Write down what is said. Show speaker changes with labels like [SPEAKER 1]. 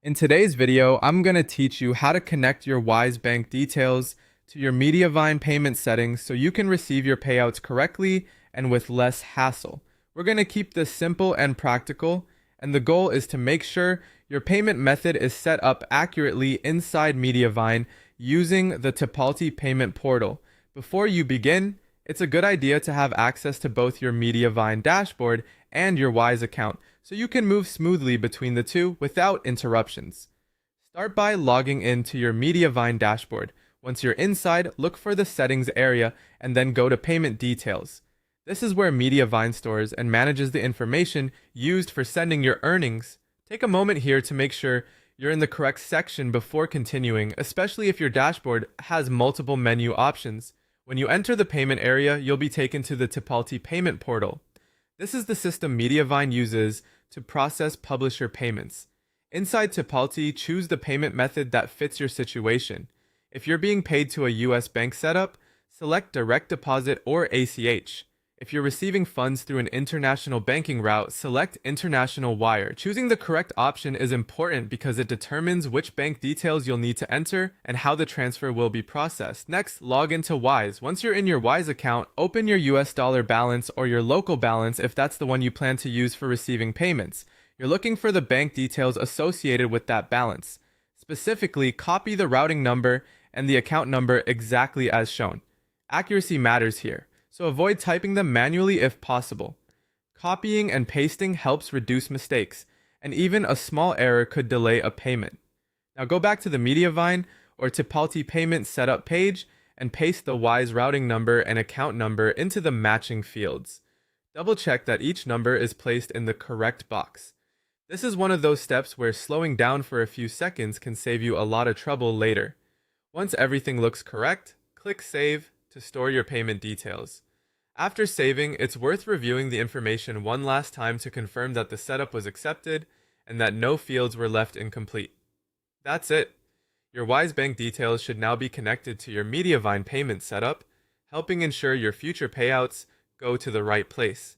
[SPEAKER 1] In today's video, I'm going to teach you how to connect your Wise Bank details to your Mediavine payment settings so you can receive your payouts correctly and with less hassle. We're going to keep this simple and practical, and the goal is to make sure your payment method is set up accurately inside Mediavine using the Tipalti payment portal. Before you begin, it's a good idea to have access to both your Mediavine dashboard and your Wise account so you can move smoothly between the two without interruptions. Start by logging into your Mediavine dashboard. Once you're inside, look for the settings area and then go to payment details. This is where Mediavine stores and manages the information used for sending your earnings. Take a moment here to make sure you're in the correct section before continuing, especially if your dashboard has multiple menu options. When you enter the payment area, you'll be taken to the Tipalti payment portal. This is the system Mediavine uses to process publisher payments. Inside Tipalti, choose the payment method that fits your situation. If you're being paid to a US bank setup, select direct deposit or ACH. If you're receiving funds through an international banking route, select international wire. Choosing the correct option is important because it determines which bank details you'll need to enter and how the transfer will be processed. Next, log into Wise. Once you're in your Wise account, open your US dollar balance or your local balance if that's the one you plan to use for receiving payments. You're looking for the bank details associated with that balance. Specifically, copy the routing number and the account number exactly as shown. Accuracy matters here, so avoid typing them manually if possible. Copying and pasting helps reduce mistakes, and even a small error could delay a payment. Now go back to the Mediavine or Tipalti payment setup page and paste the Wise routing number and account number into the matching fields. Double check that each number is placed in the correct box. This is one of those steps where slowing down for a few seconds can save you a lot of trouble later. Once everything looks correct, click Save to store your payment details. After saving, it's worth reviewing the information one last time to confirm that the setup was accepted and that no fields were left incomplete. That's it. Your Wise Bank details should now be connected to your Mediavine payment setup, helping ensure your future payouts go to the right place.